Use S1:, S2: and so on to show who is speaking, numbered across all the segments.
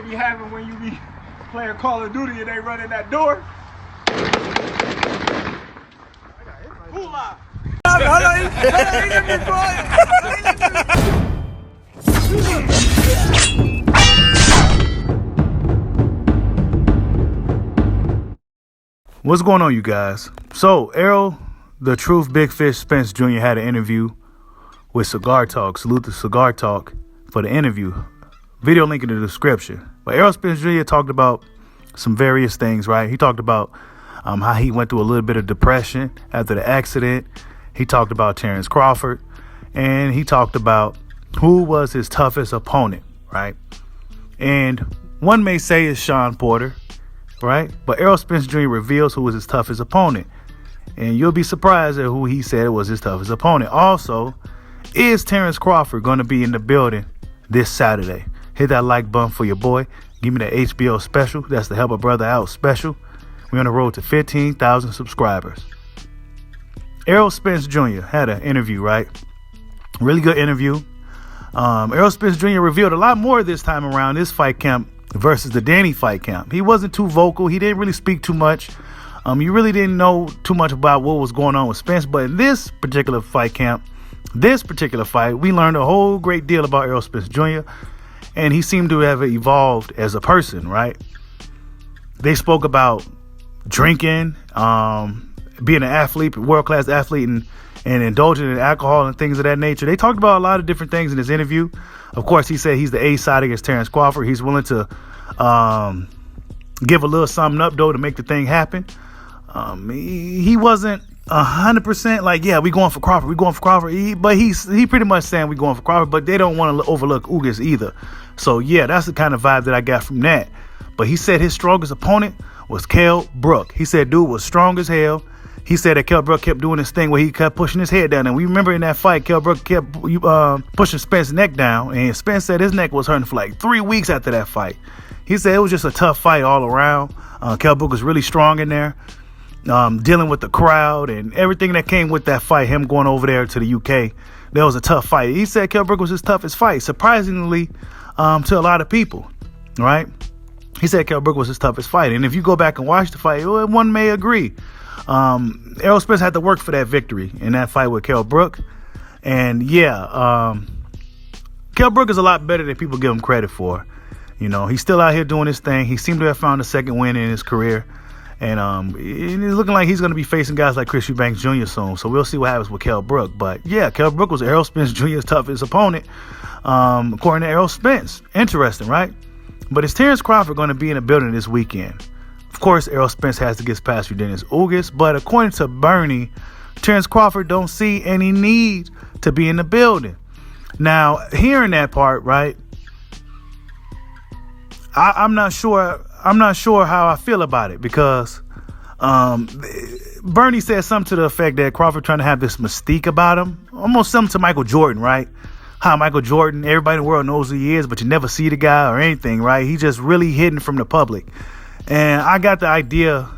S1: be having when you be playing Call of Duty and they run in that door.
S2: What's going on, you guys? So, Errol, the Truth Big Fish Spence Jr. had an interview with Cigar Talk. Salute to Cigar Talk for the interview. Video link in the description. But Errol Spence Jr. talked about some various things, right? He talked about how he went through a little bit of depression after the accident. He talked about Terrence Crawford. And he talked about who was his toughest opponent, right? And one may say it's Sean Porter, right? But Errol Spence Jr. reveals who was his toughest opponent. And you'll be surprised at who he said was his toughest opponent. Also, is Terrence Crawford going to be in the building this Saturday? Hit that like button for your boy. Give me that HBO special. That's the Help a Brother Out special. We're on the road to 15,000 subscribers. Errol Spence Jr. had an interview, right? Really good interview. Errol Spence Jr. revealed a lot more this time around this fight camp versus the Danny fight camp. He wasn't too vocal. He didn't really speak too much. You really didn't know too much about what was going on with Spence. But in this particular fight camp, this particular fight, we learned a whole great deal about Errol Spence Jr. And he seemed to have evolved as a person, right? They spoke about drinking, being an athlete, world-class athlete, and indulging in alcohol and things of that nature. They talked about a lot of different things in this interview. Of course, he said he's the A side against Terrence Crawford. He's willing to give a little something up, though, to make the thing happen. He wasn't 100% like, yeah, we going for Crawford. But he's pretty much saying we going for Crawford, but they don't want to overlook Ugas either. So, yeah, that's the kind of vibe that I got from that. But he said his strongest opponent was Kell Brook. He said dude was strong as hell. He said that Kell Brook kept doing this thing where he kept pushing his head down. And we remember in that fight, Kell Brook kept pushing Spence's neck down. And Spence said his neck was hurting for like 3 weeks after that fight. He said it was just a tough fight all around. Kell Brook was really strong in there, dealing with the crowd and everything that came with that fight, him going over there to the UK. That was a tough fight. He said Kell Brook was his toughest fight, surprisingly to a lot of people, right? He said Kell Brook was his toughest fight. And if you go back and watch the fight, one may agree. Errol Spence had to work for that victory in that fight with Kell Brook. And yeah, Kell Brook is a lot better than people give him credit for. You know, he's still out here doing his thing. He seemed to have found a second win in his career. And it's looking like he's going to be facing guys like Chris Eubanks Jr. soon. So we'll see what happens with Kell Brook. But yeah, Kell Brook was Errol Spence Jr.'s toughest opponent, according to Errol Spence. Interesting, right? But is Terrence Crawford going to be in the building this weekend? Of course, Errol Spence has to get past Dennis Ugas. But according to Bernie, Terrence Crawford don't see any need to be in the building. Now, hearing that part, right, I'm not sure how I feel about it, because Bernie said something to the effect that Crawford trying to have this mystique about him, almost something to Michael Jordan, right? How Michael Jordan, everybody in the world knows who he is, but you never see the guy or anything, right? He's just really hidden from the public. And I got the idea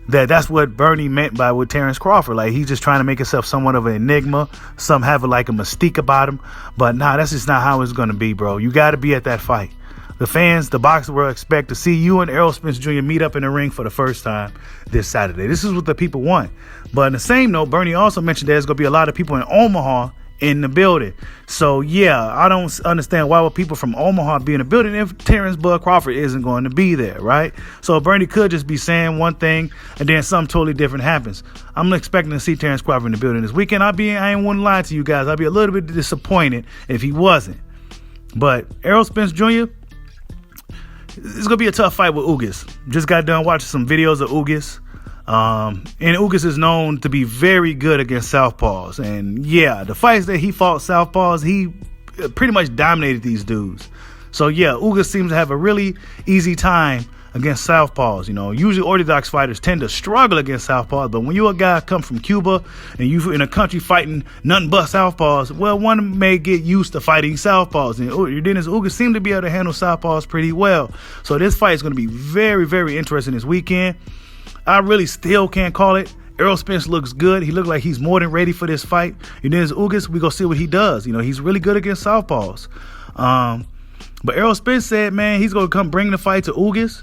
S2: that that's what Bernie meant by with Terrence Crawford. Like, he's just trying to make himself somewhat of an enigma. Some have like a mystique about him. But nah, that's just not how it's going to be, bro. You got to be at that fight. The fans, the boxers will expect to see you and Errol Spence Jr. meet up in the ring for the first time this Saturday. This is what the people want. But on the same note, Bernie also mentioned there's going to be a lot of people in Omaha in the building. So yeah, I don't understand why would people from Omaha be in the building if Terrence Bud Crawford isn't going to be there, right? So Bernie could just be saying one thing and then something totally different happens. I'm expecting to see Terrence Crawford in the building this weekend. I ain't want to lie to you guys. I'd be a little bit disappointed if he wasn't. But Errol Spence Jr., it's gonna be a tough fight with Ugas. Just got done watching some videos of Ugas. And Ugas is known to be very good against southpaws. And yeah, the fights that he fought southpaws, he pretty much dominated these dudes. So yeah, Ugas seems to have a really easy time against southpaws. You know, usually orthodox fighters tend to struggle against southpaws, but when you a guy come from Cuba and you in a country fighting nothing but southpaws, well, one may get used to fighting southpaws. And Dennis Ugas seemed to be able to handle southpaws pretty well. So this fight is going to be very, very interesting this weekend. I really still can't call it. Errol Spence looks good. He looked like he's more than ready for this fight. And then Ugas, we go see what he does. You know, he's really good against southpaws. But Errol Spence said, man, he's going to come bring the fight to Ugas.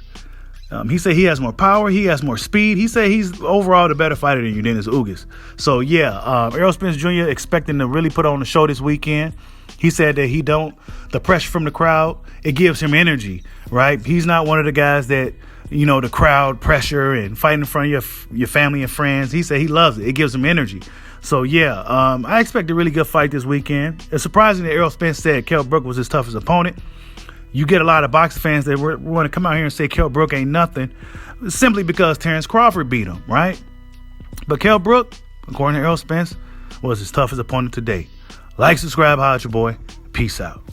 S2: He said he has more power. He has more speed. He said he's overall the better fighter than Dennis Ugas. So, yeah, Errol Spence Jr. expecting to really put on the show this weekend. He said that the pressure from the crowd, it gives him energy, right? He's not one of the guys that, the crowd pressure and fighting in front of your family and friends. He said he loves it. It gives him energy. So, yeah, I expect a really good fight this weekend. It's surprising that Errol Spence said Kell Brook was his toughest opponent. You get a lot of boxing fans that want to come out here and say Kell Brook ain't nothing simply because Terrence Crawford beat him, right? But Kell Brook, according to Errol Spence, was his toughest opponent today. Like, subscribe, holla at your boy. Peace out.